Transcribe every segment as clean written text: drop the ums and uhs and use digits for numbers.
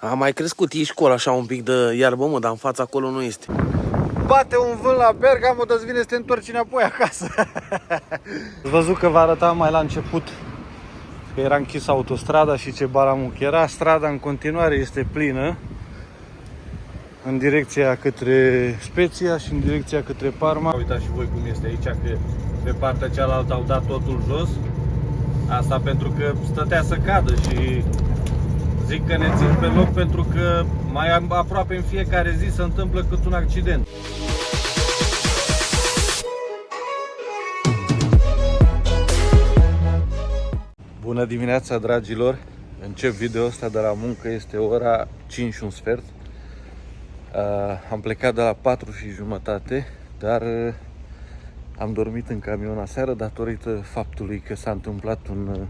A mai crescut, e școală așa un pic de iarbă, mă, dar în fața acolo nu este. Bate un vânt la Bergamo, dă-ți vine să te întorci înapoi acasă. Ați văzut că vă arătam mai la început că era închisă autostrada și ce baramuc era. Strada în continuare este plină în direcția către Speția și în direcția către Parma. Uitați și voi cum este aici, că pe partea cealaltă au dat totul jos. Asta pentru că stătea să cadă și zic că ne țin pe loc pentru că mai aproape în fiecare zi se întâmplă cât un accident. Bună dimineața, dragilor! Încep video ăsta de la muncă, este ora 5 și un sfert. Am plecat de la 4:30, dar am dormit în camion aseară datorită faptului că s-a întâmplat un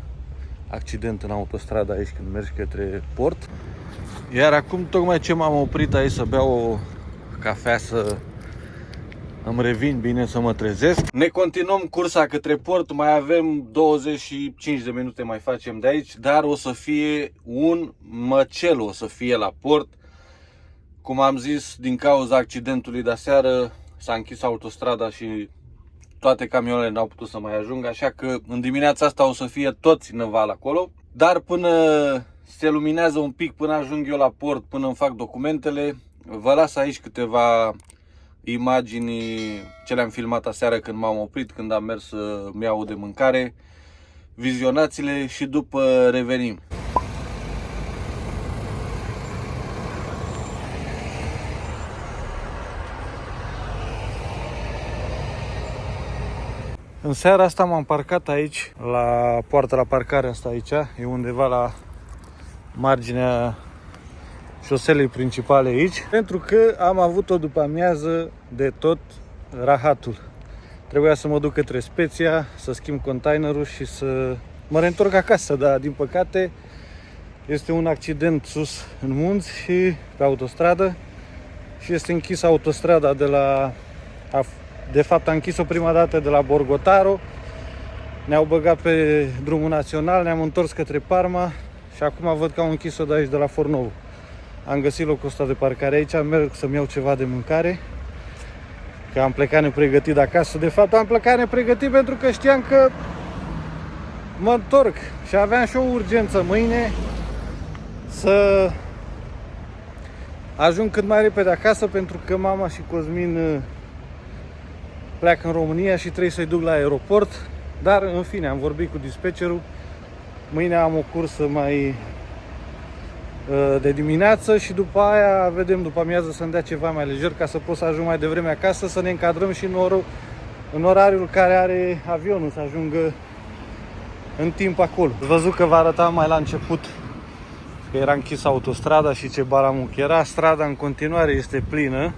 accident în autostradă aici când mergi către port. Iar acum tocmai ce m-am oprit aici să beau o cafea, să îmi revin bine, să mă trezesc. Ne continuăm cursa către port, mai avem 25 de minute mai facem de aici, dar o să fie un măcel, o să fie la port. Cum am zis, din cauza accidentului de aseară s-a închis autostrada și toate camioanele n-au putut să mai ajungă, așa că în dimineața asta o să fie toți năval acolo. Dar până se luminează un pic, până ajung eu la port, până îmi fac documentele, vă las aici câteva imagini ce le-am filmat aseară când m-am oprit, când am mers să-mi iau de mâncare. Vizionați-le și după revenim. În seara asta m-am parcat aici, la poarta la parcare asta aici, e undeva la marginea șoselei principale aici, pentru că am avut o după-amiază de tot rahatul. Trebuia să mă duc către Speția, să schimb containerul și să mă reîntorc acasă, dar din păcate este un accident sus în munți și pe autostradă și este închisă autostrada de fapt, a închis-o prima dată de la Borgotaro, ne-au băgat pe drumul național, ne-am întors către Parma și acum văd că au închis-o de aici, de la Fornovo. Am găsit locul ăsta de parcare aici, merg să-mi iau ceva de mâncare, că am plecat nepregătit de acasă. De fapt, am plecat nepregătit pentru că știam că mă întorc și aveam și o urgență mâine să ajung cât mai repede acasă, pentru că mama și Cosmin pleacă în România și trebuie să-i duc la aeroport. Dar în fine, am vorbit cu dispatcherul. Mâine am o cursă mai de dimineață și după aia vedem după amiază să-mi dea ceva mai lejer ca să pot să ajung mai devreme acasă, să ne încadrăm și în orariul care are avionul, să ajungă în timp acolo. Ați văzut că vă arătam mai la început că era închisă autostrada și ce baramuc era. Strada în continuare este plină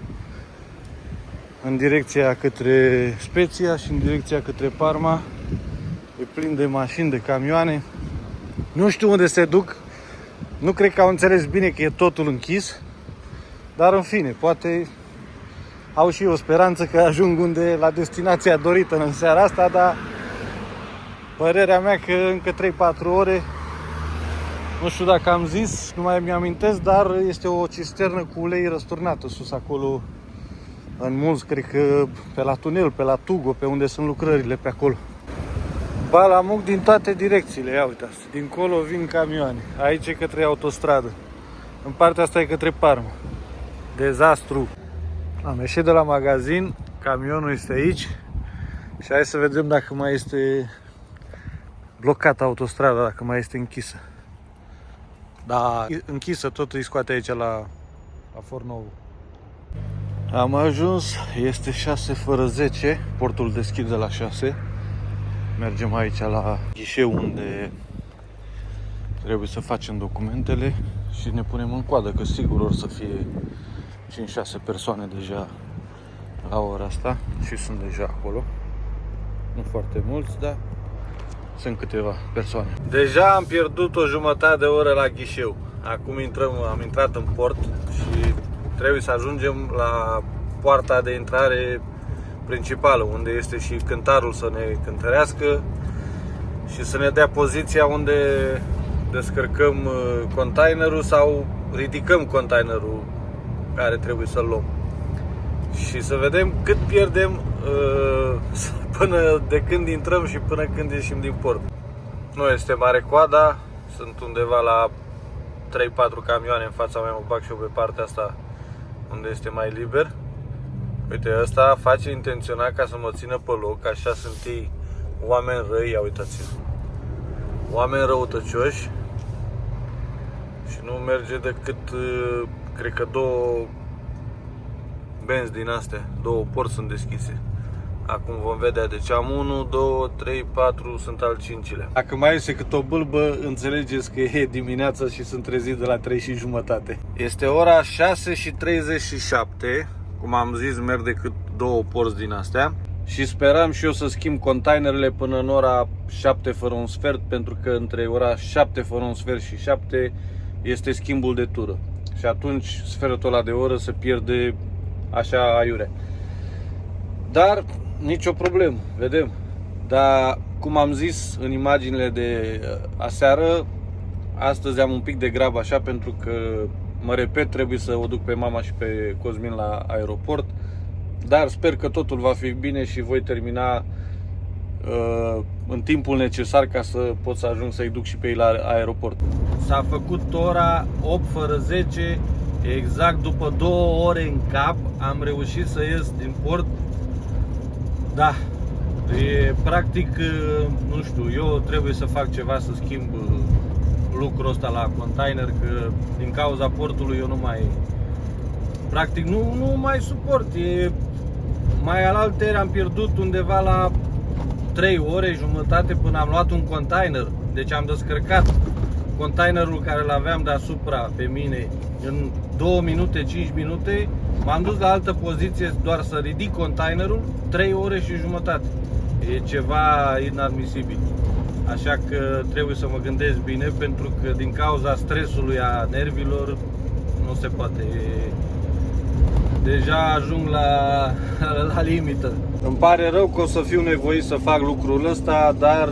în direcția către Speția și în direcția către Parma. E plin de mașini, de camioane. Nu știu unde se duc. Nu cred că au înțeles bine că e totul închis. Dar în fine, poate au și eu o speranță că ajung la destinația dorită în seara asta, dar părerea mea că încă 3-4 ore, nu știu dacă am zis, nu mai mi-amintesc, dar este o cisternă cu ulei răsturnată sus acolo în mulți, cred că pe la tunel, pe la Tugo, pe unde sunt lucrările pe acolo. Balamuc din toate direcțiile, ia uitați, dincolo vin camioane, aici e către autostradă, în partea asta e către Parma. Dezastru! Am ieșit de la magazin, camionul este aici și hai să vedem dacă mai este blocată autostrada, dacă mai este închisă. Da, închisă, tot îi scoate aici la Fornovo. Am ajuns, este 6:10, portul deschide la 6. Mergem aici la ghișeu unde trebuie să facem documentele și ne punem în coadă, că sigur or să fie 5-6 persoane deja la ora asta și sunt deja acolo. Nu foarte mulți, dar sunt câteva persoane. Deja am pierdut o jumătate de oră la ghișeu. Acum am intrat în port și trebuie să ajungem la poarta de intrare principală, unde este și cântarul să ne cântărească și să ne dea poziția unde descărcăm containerul sau ridicăm containerul care trebuie să-l luăm și să vedem cât pierdem până de când intrăm și până când ieșim din port. Nu este mare coada, sunt undeva la 3-4 camioane în fața mea, mă bag și eu pe partea asta unde este mai liber. Uite, ăsta face intenționat ca să mă țină pe loc, așa sunt ei, oameni răi, ia uitați-vă. Oameni răutăcioși și nu merge decât, cred că 2 benzi din astea, 2 porți sunt deschise. Acum vom vedea, deci am 1, 2, 3, 4, sunt al 5-lea. Dacă mai iese cât o bâlbă, înțelegeți că e dimineața și sunt trezit de la 3:30. Este ora 6:37, cum am zis, merg decât 2 porți din astea. Și speram și eu să schimb containerele până în ora 7 fără un sfert, pentru că între ora 7 fără un sfert și 7 este schimbul de tură. Și atunci sfertul ăla de oră se pierde așa aiurea. Dar nicio problemă, vedem. Dar cum am zis în imaginile de aseară, astăzi am un pic de grabă așa, pentru că, mă repet, trebuie să o duc pe mama și pe Cosmin la aeroport. Dar sper că totul va fi bine și voi termina în timpul necesar ca să pot să ajung să-i duc și pe ei la aeroport. S-a făcut ora 8 fără 10, exact după 2 ore în cap am reușit să ies din port. Da, e practic, nu știu, eu trebuie să fac ceva să schimb lucrul ăsta la container, că din cauza portului eu nu mai, practic nu mai suport. Mai alaltăieri am pierdut undeva la 3 ore jumătate până am luat un container. Deci am descărcat containerul care îl aveam deasupra pe mine în 2 minute, 5 minute. M-am dus la altă poziție doar să ridic containerul, 3 ore și jumătate. E ceva inadmisibil. Așa că trebuie să mă gândesc bine, pentru că din cauza stresului, a nervilor, nu se poate. Deja ajung la limită. Îmi pare rău că o să fiu nevoit să fac lucrul ăsta, dar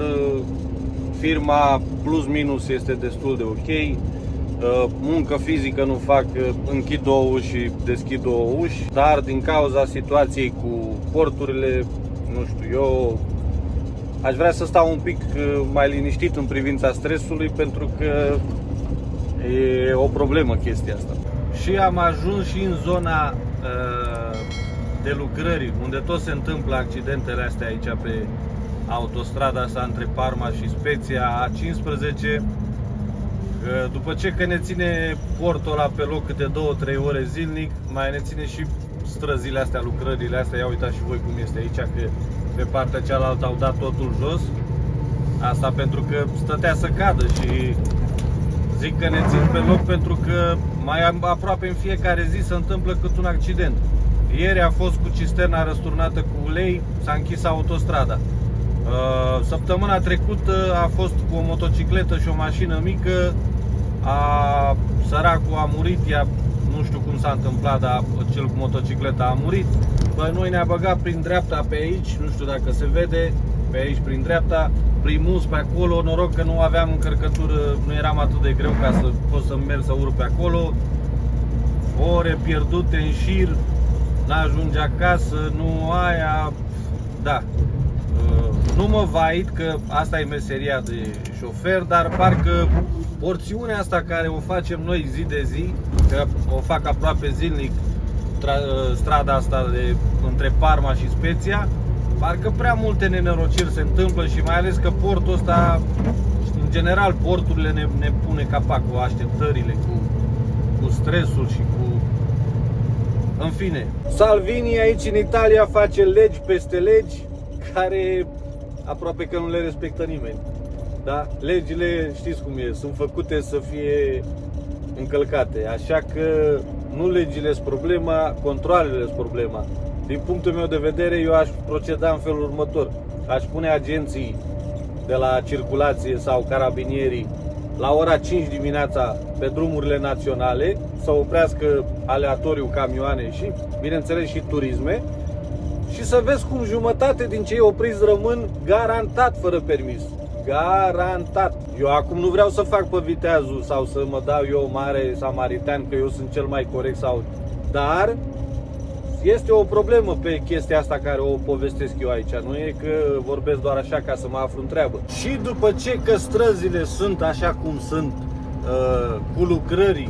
firma plus minus este destul de ok. Muncă fizică nu fac, închid 2 uși și deschid 2 uși, dar din cauza situației cu porturile, nu știu, eu aș vrea să stau un pic mai liniștit în privința stresului, pentru că e o problemă chestia asta. Și am ajuns și în zona de lucrări, unde tot se întâmplă accidentele astea aici pe autostrada asta între Parma și Spezia A15. După ce că ne ține portul ăla pe loc câte 2-3 ore zilnic, mai ne ține și străzile astea, lucrările astea. Ia uitați și voi cum este aici, că pe partea cealaltă au dat totul jos. Asta pentru că stătea să cadă și zic că ne țin pe loc pentru că mai aproape în fiecare zi se întâmplă cât un accident. Ieri a fost cu cisterna răsturnată cu ulei, s-a închis autostrada. Săptămâna trecută a fost cu o motocicletă și o mașină mică, săracul a murit, nu știu cum s-a întâmplat, dar cel cu motocicleta a murit. Bă, noi ne-a băgat prin dreapta pe aici, nu știu dacă se vede, pe aici prin dreapta, primus pe acolo, noroc că nu aveam încărcătură, nu eram atât de greu ca să pot să merg să urc pe acolo. Ore pierdute în șir, n-ajunge acasă, nu aia, da. Nu mă vait că asta e meseria de șofer, dar parcă porțiunea asta care o facem noi zi de zi, că o fac aproape zilnic, strada asta între Parma și Spezia, parcă prea multe nenorociri se întâmplă și mai ales că portul ăsta, în general porturile ne pune capac cu așteptările, cu stresul și cu... În fine, Salvini aici în Italia face legi peste legi care aproape că nu le respectă nimeni. Da? Legile, știți cum e, sunt făcute să fie încălcate. Așa că nu legile sunt problema, controalele sunt problema. Din punctul meu de vedere, eu aș proceda în felul următor. Aș pune agenții de la circulație sau carabinierii la ora 5 dimineața pe drumurile naționale să oprească aleatoriu camioane și, bineînțeles, și turisme, și să vezi cum jumătate din cei opriți rămân garantat fără permis. Garantat. Eu acum nu vreau să fac pe viteazul sau să mă dau eu mare samaritan că eu sunt cel mai corect sau... Dar este o problemă pe chestia asta care o povestesc eu aici. Nu e că vorbesc doar așa ca să mă aflu în treabă. Și după ce că străzile sunt așa cum sunt, cu lucrări,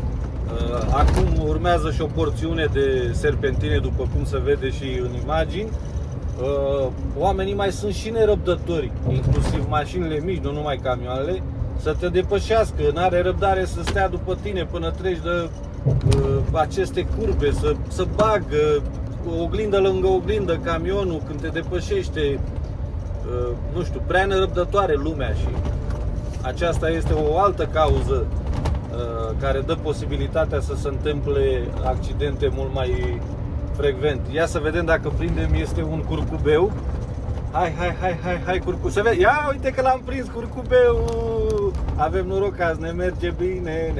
acum urmează și o porțiune de serpentine, după cum se vede și în imagini, oamenii mai sunt și nerăbdători, inclusiv mașinile mici, nu numai camioanele, să te depășească, n-are răbdare să stea după tine până treci de aceste curbe, să bagă oglindă lângă oglindă camionul când te depășește, nu știu, prea nerăbdătoare lumea și aceasta este o altă cauză care dă posibilitatea să se întâmple accidente mult mai frecvent. Ia să vedem dacă prindem, este un curcubeu. Hai, curcubeu. Se vede. Ia, uite că l-am prins, curcubeu. Avem noroc azi, ne merge bine.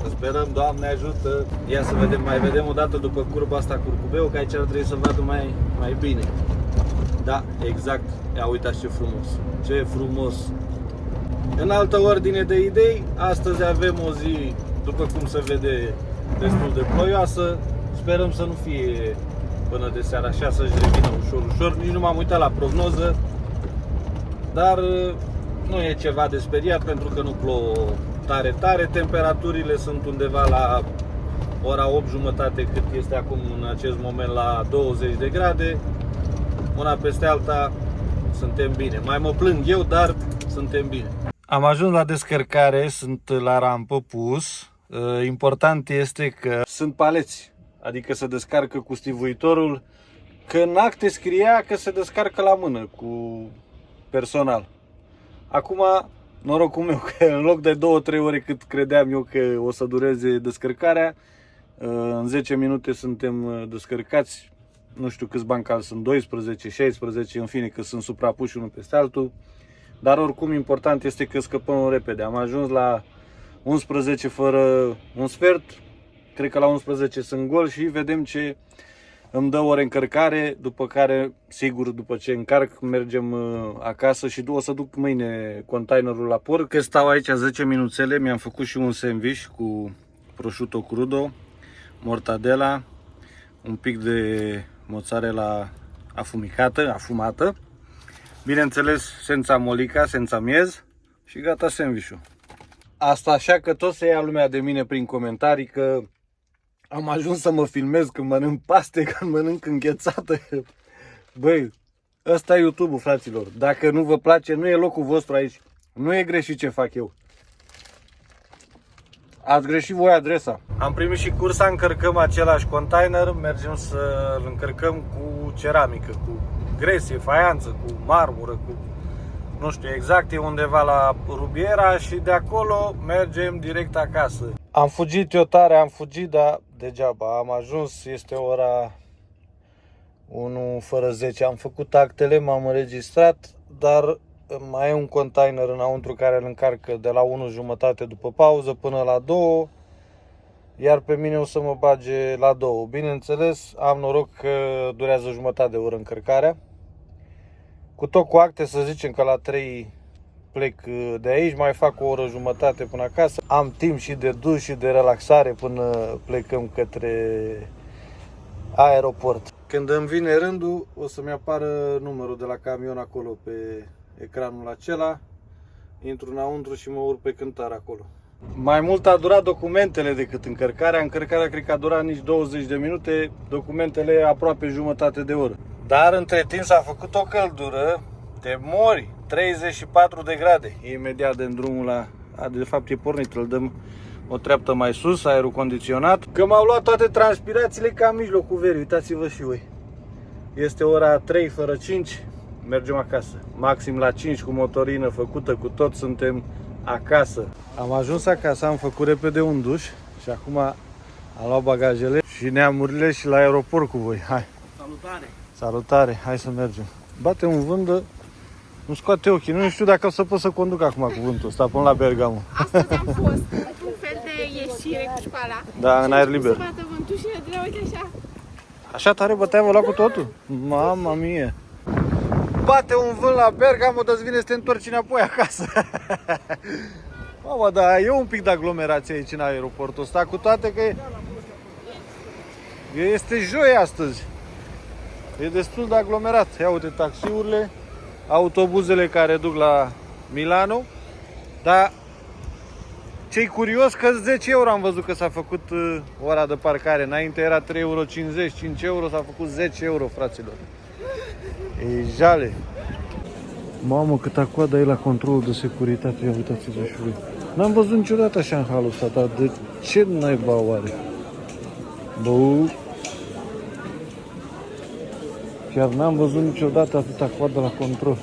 Să sperăm, Doamne ajută. Ia să vedem, mai vedem o dată după curba asta curcubeu, că aici ar trebui să vadă mai bine. Da, exact. Ia uitați ce frumos. Ce frumos. În altă ordine de idei, astăzi avem o zi, după cum se vede, destul de ploioasă. Sperăm să nu fie până de seara așa, să-și revină ușor. Nici nu m-am uitat la prognoză, dar nu e ceva de speriat pentru că nu plouă tare. Temperaturile sunt undeva la ora 8:30, cât este acum în acest moment la 20 de grade. Una peste alta suntem bine. Mai mă plâng eu, dar suntem bine. Am ajuns la descărcare, sunt la rampă pus. Important este că sunt paleți, adică se descarcă cu stivuitorul, că în acte scria că se descarcă la mână cu personal. Acum, norocul meu că în loc de 2-3 ore cât credeam eu că o să dureze descărcarea, în 10 minute suntem descărcați. Nu știu câți bancali sunt, 12, 16, în fine, că sunt suprapuși unul peste altul. Dar oricum important este că scăpăm repede. Am ajuns la 11 fără un sfert. Cred că la 11 sunt gol și vedem ce îmi dă o reîncărcare. După care, sigur, după ce încarc, mergem acasă și o să duc mâine containerul la port. Că stau aici 10 minuțele, mi-am făcut și un sandwich cu prosciutto crudo, mortadela, un pic de mozzarella afumată. Bineînțeles, senza molica, senza miez și gata sandwich-ul. Asta așa că tot se ia lumea de mine prin comentarii că am ajuns să mă filmez când mănânc paste, când mănânc înghețată. Băi, ăsta e YouTube-ul, fraților. Dacă nu vă place, nu e locul vostru aici. Nu e greșit ce fac eu. Ați greșit voi adresa. Am primit și cursa, încărcăm același container, mergem să-l încărcăm cu ceramică, cu gresie, faianță, cu marmură, cu... Nu știu exact, e undeva la Rubiera și de acolo mergem direct acasă. Am fugit eu tare, dar degeaba. Am ajuns, este ora 1 fără 10. Am făcut actele, m-am înregistrat, dar mai e un container înăuntru care îl încarcă de la 1:30 după pauză până la 2, iar pe mine o să mă bage la 2. Bineînțeles, am noroc că durează jumătate de oră încărcarea. Cu tot cu acte, să zicem că la 3 plec de aici, mai fac o oră jumătate până acasă. Am timp și de duș și de relaxare până plecăm către aeroport. Când îmi vine rândul, o să-mi apară numărul de la camion acolo pe ecranul acela. Intru înăuntru și mă urc pe cântar acolo. Mai mult a durat documentele decât încărcarea. Încărcarea cred că a durat nici 20 de minute, documentele aproape jumătate de oră. Dar între timp s-a făcut o căldură, te mori, 34 de grade. Imediat de drumul la... De fapt e pornit, îl dăm o treaptă mai sus, aerul condiționat. Că m-au luat toate transpirațiile ca în mijlocul verii, uitați-vă și voi. Este ora 3 fără 5, mergem acasă. Maxim la 5 cu motorină făcută, cu tot suntem acasă. Am ajuns acasă, am făcut repede un duș și acum am luat bagajele și neamurile și la aeroport cu voi. Hai! Salutare! Salutare! Hai să mergem. Bate un vânt de... Nu scoate ochii, nu știu dacă o să pot să conduc acum cu vântul ăsta până la Bergamo. Astăzi am fost un fel de ieșire cu școala. Da, în aer liber. Să bată vântul și ne uite așa. Așa tare bătea vă la cu totul? Mama mie! bate un vânt la Bergamo, dă-ți vine să te întorci înapoi acasă. Mamă, dar e un pic de aglomerație aici în aeroportul ăsta, cu toate că este joi astăzi. E destul de aglomerat. Ia uite taxiurile, autobuzele care duc la Milano. Dar ce-i curios că 10 euro am văzut că s-a făcut ora de parcare. Înainte era 3,50 euro, 5 euro, s-a făcut 10 euro, fraților. E jale. Mamă, câta coadă e la controlul de securitate. Ia uitați-vă și voi. N-am văzut niciodată așa în halul ăsta, dar de ce naiba oare? Bă, chiar n-am văzut niciodată atâta coadă la control.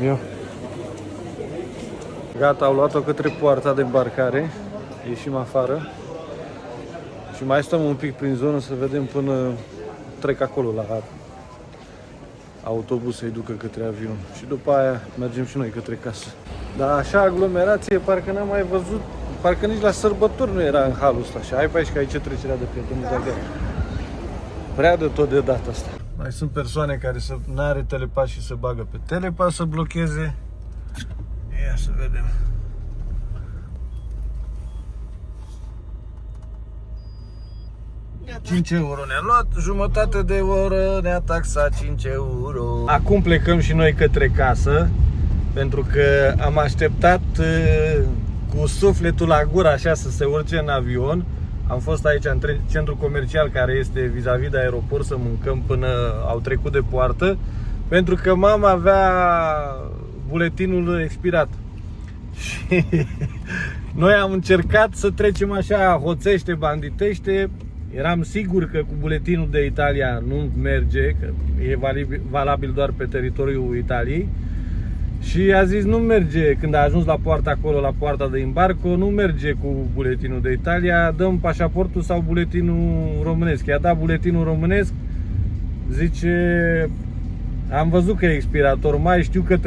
Ia. Gata, au luat-o către poarta de îmbarcare. Ieșim afară. Și mai stăm un pic prin zonă să vedem până trec acolo la autobuz să-i ducă către avion. Și după aia mergem și noi către casă. Dar așa aglomerație parcă n-am mai văzut. Parcă nici la sărbători nu era în halul ăsta. Și hai pe aici că aici e trecerea de prieteni de gheață. Prea de tot de data asta. Mai sunt persoane care n-are telepas și se bagă pe telepas să blocheze. Ia să vedem. Gata. 5 euro ne-a luat, jumătate de oră ne-a taxat 5 euro. Acum plecăm și noi către casă, pentru că am așteptat cu sufletul la gură așa să se urce în avion. Am fost aici în centru comercial care este vis-a-vis de aeroport să mâncăm până au trecut de poartă, pentru că mama avea buletinul expirat. Și noi am încercat să trecem așa hoțește, banditește. Eram sigur că cu buletinul de Italia nu merge, că e valabil doar pe teritoriul Italiei. Și a zis nu merge, când a ajuns la poarta acolo, la poarta de embarco, nu merge cu buletinul de Italia, dăm pașaportul sau buletinul românesc. I-a dat buletinul românesc, zice, am văzut că e expirator, mai știu că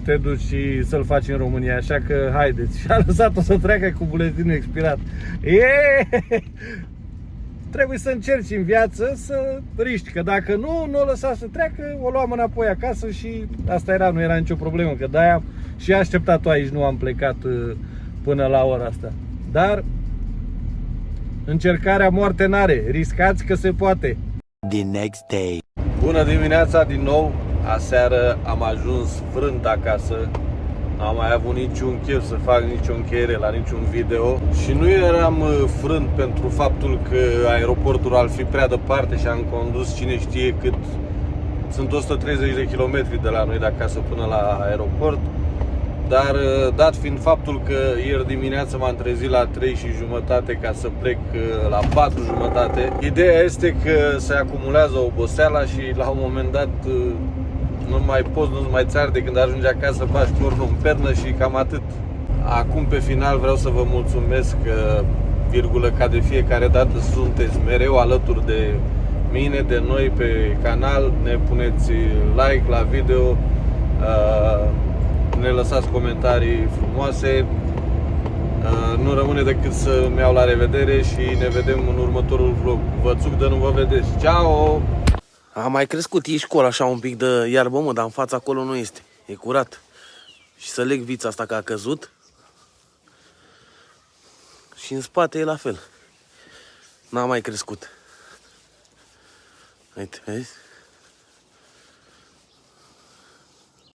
te duci și să-l faci în România, așa că haideți. Și a lăsat-o să treacă cu buletinul expirat. Trebuie să încerci în viață să riști, că dacă nu o lăsa să treacă, o luam înapoi acasă și asta era, nu era nicio problemă, că de-aia și așteptat-o aici, nu am plecat până la ora asta. Dar încercarea moarte n-are, riscați că se poate. The next day. Bună dimineața din nou, aseară am ajuns frânt acasă. N-am mai avut niciun chef să fac nicio încheiere la niciun video. Și nu eram frânt pentru faptul că aeroportul ar fi prea departe și am condus cine știe cât. Sunt 130 de kilometri de la noi de acasă până la aeroport. Dar dat fiind faptul că ieri dimineață m-am trezit la 3:30 ca să plec la 4:30, ideea este că se acumulează oboseala și la un moment dat nu mai poți, nu-ți mai țari de când ajungi acasă, bași cornul în pernă și cam atât. Acum pe final vreau să vă mulțumesc că, virgulă, ca de fiecare dată sunteți mereu alături de mine, de noi pe canal, ne puneți like la video, ne lăsați comentarii frumoase. Nu rămâne decât să-mi iau la revedere și ne vedem în următorul vlog. Vă țuc de nu vă vedeți. Ciao! A mai crescut, e școală așa un pic de iarbă, mă, dar în fața acolo nu este. E curat. Și să leg vița asta că a căzut. Și în spate e la fel. N-a mai crescut. Uite, vezi?